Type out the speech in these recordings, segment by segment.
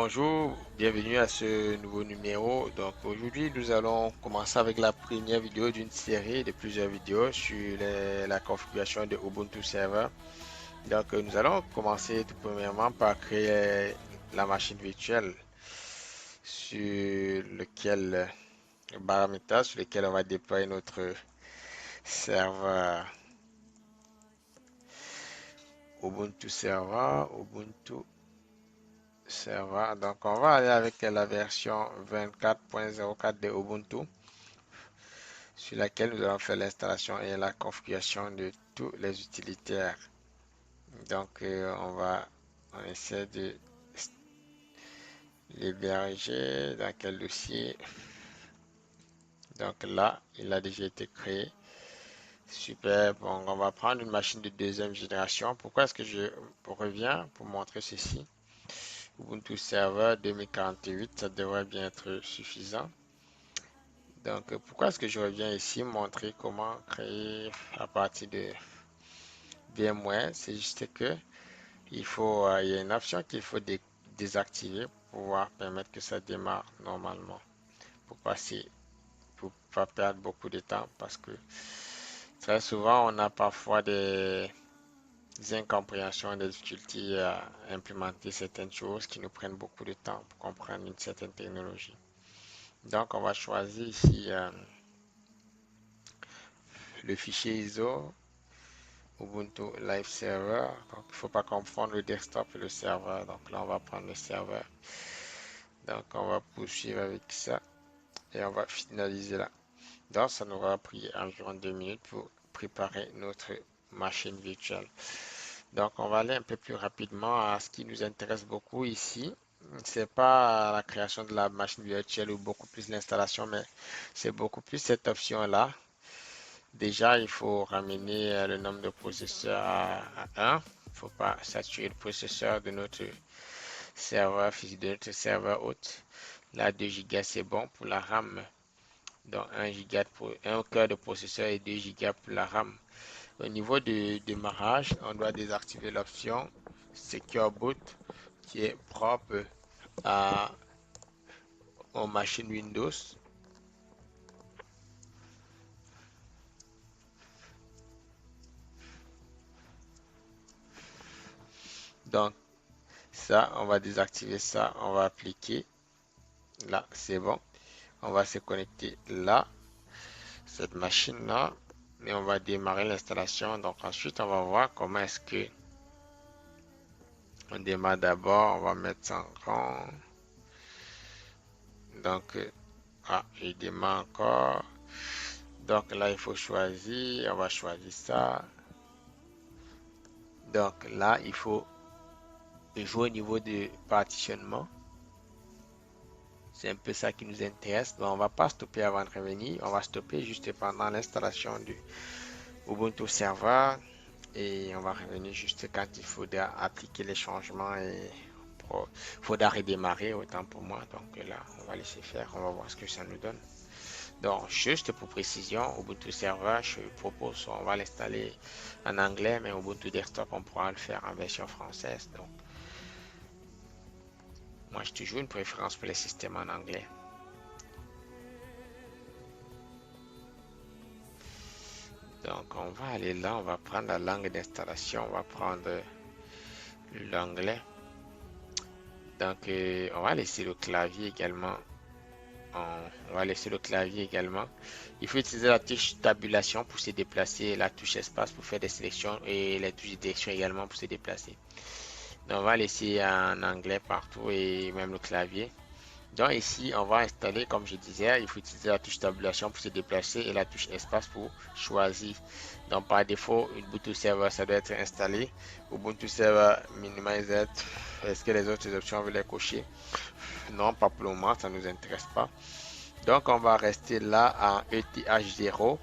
Bonjour, bienvenue à ce nouveau numéro. Donc aujourd'hui, nous allons commencer avec la première vidéo d'une série de plusieurs vidéos sur la configuration de Ubuntu Server. Donc nous allons commencer tout premièrement par créer la machine virtuelle sur lequel le paramètre sur lequel on va déployer notre serveur Ubuntu Server. Donc on va aller avec la version 24.04 de Ubuntu, sur laquelle nous allons faire l'installation et la configuration de tous les utilitaires. Donc on essaie de l'héberger dans quel dossier. Donc là, il a déjà été créé. Super. Bon, on va prendre une machine de deuxième génération. Pourquoi est-ce que je reviens pour montrer ceci? Ubuntu Server 2048, ça devrait bien être suffisant. Donc, pourquoi est-ce que je reviens ici montrer comment créer à partir de VMware? C'est juste que il y a une option qu'il faut désactiver pour pouvoir permettre que ça démarre normalement. Pour pas perdre beaucoup de temps, parce que très souvent on a parfois des incompréhensions, des difficultés à implémenter certaines choses qui nous prennent beaucoup de temps pour comprendre une certaine technologie. Donc on va choisir ici le fichier ISO Ubuntu Live Server. Donc il ne faut pas confondre le desktop et le serveur. Donc là on va prendre le serveur. Donc on va poursuivre avec ça et on va finaliser là. Donc ça nous aura pris environ 2 minutes pour préparer notre machine virtuelle. Donc on va aller un peu plus rapidement à ce qui nous intéresse beaucoup ici. C'est pas la création de la machine virtuelle ou beaucoup plus l'installation, mais c'est beaucoup plus cette option là. Déjà, il faut ramener le nombre de processeurs à 1. Il ne faut pas saturer le processeur de notre serveur physique, de notre serveur hôte. Là, 2 Go, c'est bon pour la RAM. Donc, 1 Go pour un cœur de processeur et 2 Go pour la RAM. Au niveau de démarrage, on doit désactiver l'option Secure Boot qui est propre à, aux machines Windows. Donc, ça, on va désactiver ça. On va appliquer. Là, c'est bon. On va se connecter là, cette machine là, et on va démarrer l'installation. Donc ensuite on va voir comment est-ce que on démarre. D'abord on va mettre ça en rang. Donc il démarre encore. Donc là il faut choisir, on va choisir ça. Donc là il faut jouer au niveau de partitionnement. C'est un peu ça qui nous intéresse. Donc on va pas stopper avant de revenir, on va stopper juste pendant l'installation du Ubuntu Server. Et on va revenir juste quand il faudra appliquer les changements et il faudra redémarrer autant pour moi. Donc là, on va laisser faire, on va voir ce que ça nous donne. Donc juste pour précision, Ubuntu Server, je propose, on va l'installer en anglais, mais Ubuntu Desktop, on pourra le faire en version française. Donc moi, j'ai toujours une préférence pour les systèmes en anglais. Donc on va aller là, on va prendre la langue d'installation, on va prendre l'anglais. Donc on va laisser le clavier également. On va laisser le clavier également. Il faut utiliser la touche tabulation pour se déplacer, la touche espace pour faire des sélections et les touches de direction également pour se déplacer. Donc on va laisser en anglais partout et même le clavier. Donc ici, on va installer, comme je disais, il faut utiliser la touche tabulation pour se déplacer et la touche espace pour choisir. Donc par défaut, Ubuntu Server, ça doit être installé. Ubuntu Server Minimized, est-ce que les autres options, veulent les cocher? Non, pas pour le moment, ça ne nous intéresse pas. Donc on va rester là en ETH0.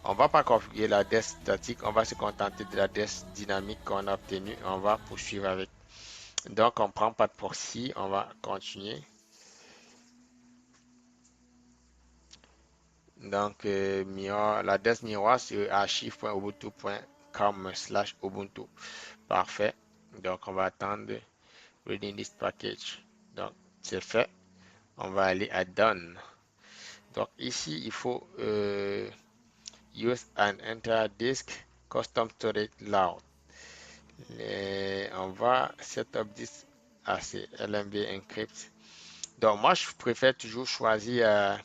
On va pas configurer la DES statique, on va se contenter de la DES dynamique qu'on a obtenue. On va poursuivre avec. Donc on prend pas de proxy, on va continuer. Donc la DES miroir sur archive.ubuntu.com/ubuntu. Parfait. Donc on va attendre reading this package. Donc C'est fait. On va aller à Done. Donc ici, il faut use an entire disk custom storage loud. On va setup this as LMB encrypt. Donc moi, je préfère toujours choisir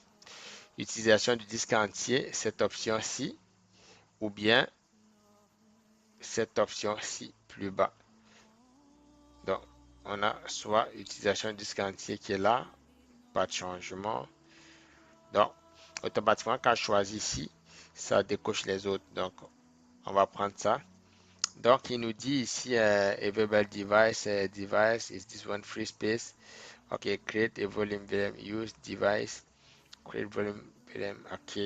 l'utilisation du disque entier, cette option-ci, ou bien cette option-ci plus bas. Donc, on a soit utilisation du disque entier qui est là, pas de changement. Donc, automatiquement, quand je choisis ici, ça décoche les autres. Donc, on va prendre ça. Donc, il nous dit ici, available device, device, is this one free space? Ok, create a volume VM, use device, create volume VM, ok.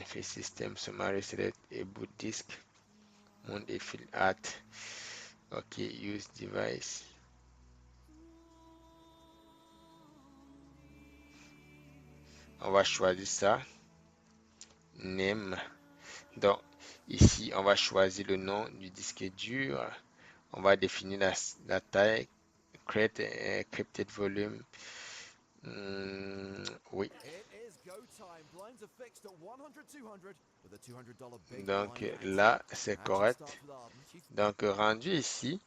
Fait system summary select a boot disk, mount a field at, ok, use device. On va choisir ça, name. Donc, ici, on va choisir le nom du disque dur. On va définir la taille, create a encrypted volume. Oui. Donc là, c'est correct. Donc rendu ici,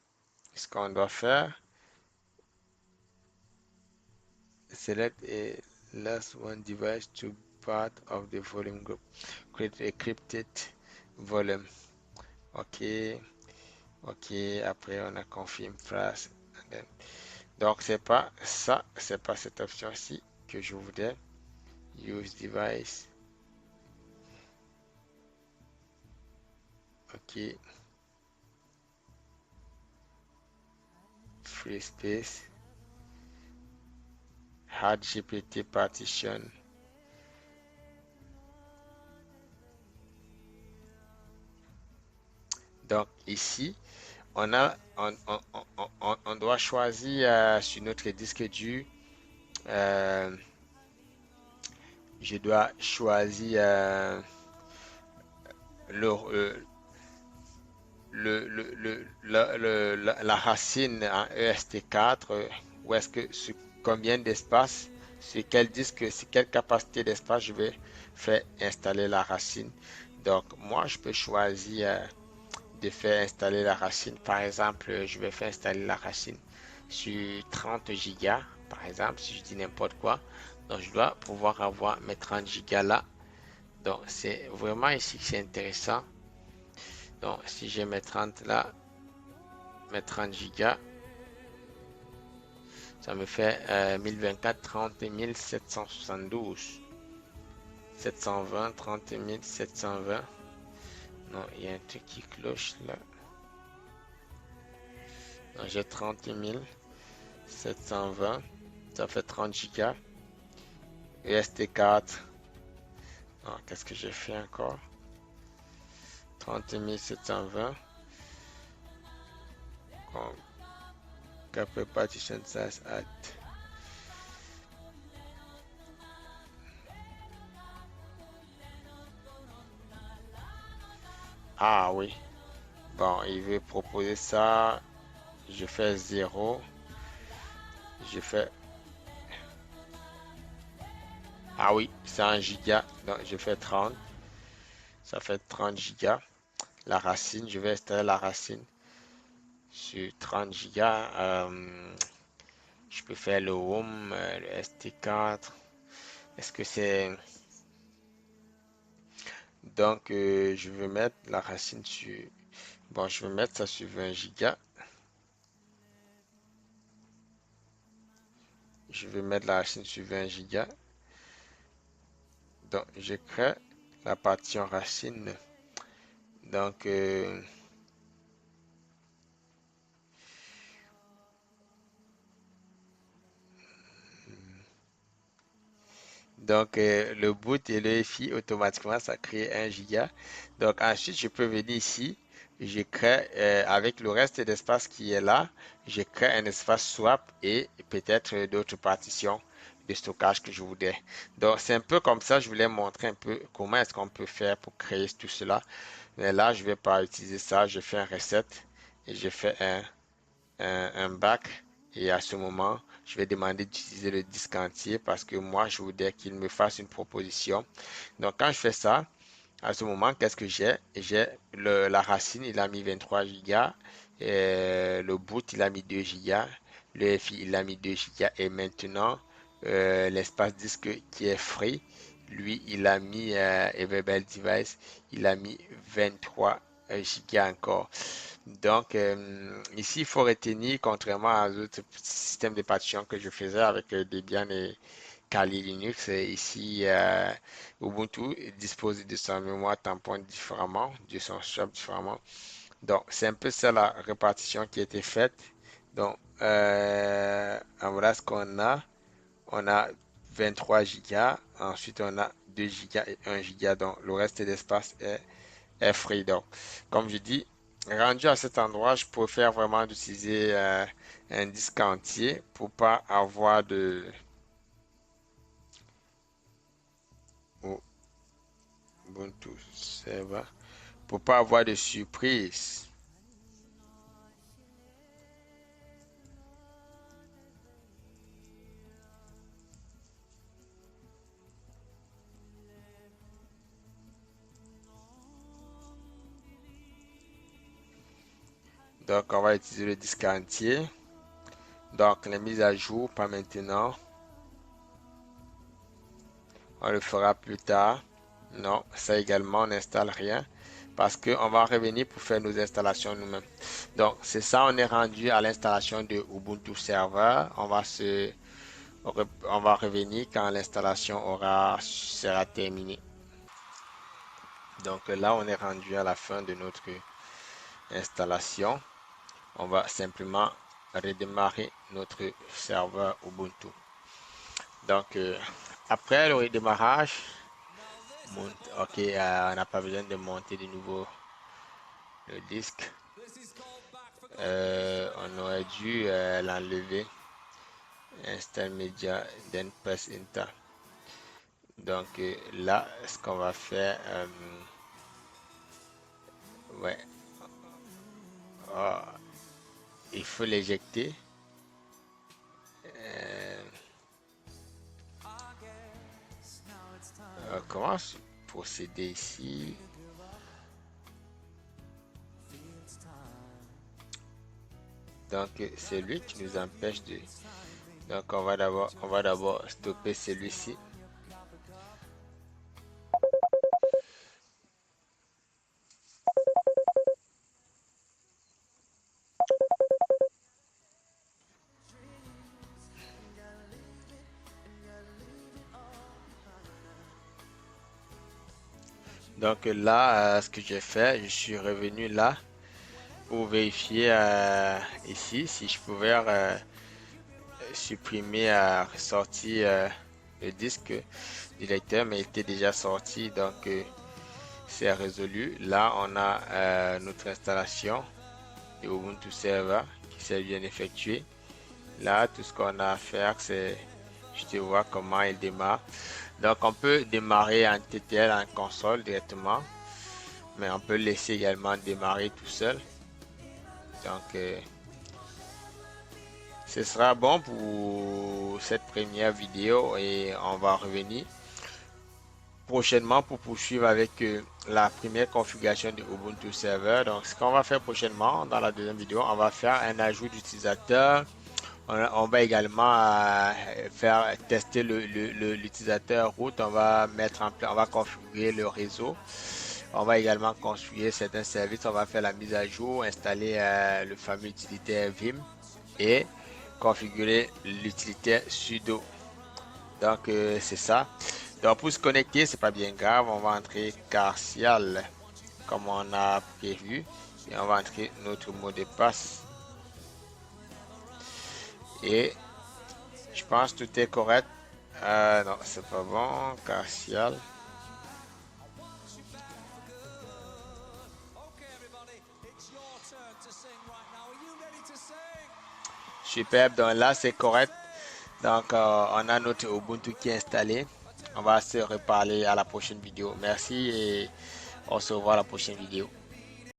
ce qu'on doit faire, select a last one device to part of the volume group. Create encrypted volume. OK. OK. Après, on a confirm phrase. Donc, c'est pas ça, c'est pas cette option-ci que je voudrais. Use device. OK. Free space. Hard GPT partition. Donc, ici, on doit choisir sur notre disque dur. Je dois choisir la racine en EST4. Où est-ce que sur combien d'espace, sur quel disque, sur quelle capacité d'espace je vais faire installer la racine. Donc, moi, je peux choisir de faire installer la racine. Par exemple, je vais faire installer la racine sur 30 gigas, par exemple, si je dis n'importe quoi. Donc, je dois pouvoir avoir mes 30 gigas là. Donc, c'est vraiment ici que c'est intéressant. Donc, si j'ai mes 30 là, mes 30 gigas, ça me fait 1024, 30 772. 720, 30 720. Non, il y a un truc qui cloche là. J'ai 30 720. Ça fait 30 gigas. EST4. Qu'est-ce que j'ai fait encore? 30 720. Copy partition size at. Ah oui. Bon, il veut proposer ça. Je fais 0. Je fais. Ah oui, c'est 1 giga. Donc, je fais 30. Ça fait 30 gigas. La racine, je vais installer la racine sur 30 gigas. Je peux faire le home, le ST4. Est-ce que c'est... Donc, je vais mettre la racine sur... Bon, je vais mettre ça sur 20 gigas. Je vais mettre la racine sur 20 gigas. Donc, je crée la partition racine. Donc, le boot et le FI, automatiquement, ça crée 1 giga. Donc, ensuite, je peux venir ici. Je crée, avec le reste d'espace qui est là, je crée un espace swap et peut-être d'autres partitions de stockage que je voudrais. Donc, c'est un peu comme ça. Je voulais montrer un peu comment est-ce qu'on peut faire pour créer tout cela. Mais là, je vais pas utiliser ça. Je fais un reset et je fais un back. Et à ce moment, je vais demander d'utiliser le disque entier parce que moi, je voudrais qu'il me fasse une proposition. Donc, quand je fais ça, à ce moment, qu'est-ce que j'ai? J'ai la racine, il a mis 23 gigas. Le boot, il a mis 2 gigas. Le FI, il a mis 2 gigas. Et maintenant, l'espace disque qui est free, lui, il a mis Available Device, il a mis 23 gigas encore. Donc, ici, il faut retenir, contrairement aux autres systèmes de partition que je faisais avec Debian et Kali Linux, ici, Ubuntu dispose de son mémoire tampon différemment, de son swap différemment. Donc, c'est un peu ça la répartition qui a été faite. Donc, voilà ce qu'on a. On a 23 gigas. Ensuite, on a 2 gigas et 1 giga. Donc, le reste de l'espace est free. Donc, comme je dis, rendu à cet endroit, je préfère vraiment d'utiliser un disque entier pour pas avoir de oh, Ubuntu server, pour pas avoir de surprise. Donc, on va utiliser le disque entier. Donc, les mises à jour, pas maintenant. On le fera plus tard. Non, ça également, on n'installe rien parce qu'on va revenir pour faire nos installations nous-mêmes. Donc, c'est ça, on est rendu à l'installation de Ubuntu Server. On va revenir quand l'installation sera terminée. Donc là, on est rendu à la fin de notre installation. On va simplement redémarrer notre serveur Ubuntu. Donc, après le redémarrage, ok, on n'a pas besoin de monter de nouveau le disque. On aurait dû l'enlever. Install Media, then press Enter. Donc là, ce qu'on va faire, ouais, oh, il faut l'éjecter. Euh, comment procéder ici? Donc c'est lui qui nous empêche de. Donc on va d'abord stopper celui-ci. Donc là, ce que j'ai fait, je suis revenu là pour vérifier ici si je pouvais supprimer, ressortir le disque du lecteur, mais il était déjà sorti, donc c'est résolu. Là, on a notre installation de Ubuntu Server qui s'est bien effectuée. Là, tout ce qu'on a à faire, c'est juste voir comment il démarre. Donc, on peut démarrer en TTL en console directement, mais on peut laisser également démarrer tout seul. Donc, ce sera bon pour cette première vidéo et on va revenir prochainement pour poursuivre avec la première configuration de Ubuntu Server. Donc, ce qu'on va faire prochainement dans la deuxième vidéo, on va faire un ajout d'utilisateur. On va également faire tester l'utilisateur route. On va mettre en place, on va configurer le réseau. On va également configurer certains services. On va faire la mise à jour, installer le fameux utilitaire Vim et configurer l'utilitaire sudo. Donc c'est ça. Donc pour se connecter, c'est pas bien grave. On va entrer Carcial comme on a prévu et on va entrer notre mot de passe. Et je pense que tout est correct. Non, c'est pas bon. Carcial. Superbe. Donc là, c'est correct. Donc on a notre Ubuntu qui est installé. On va se reparler à la prochaine vidéo. Merci et On se revoit à la prochaine vidéo.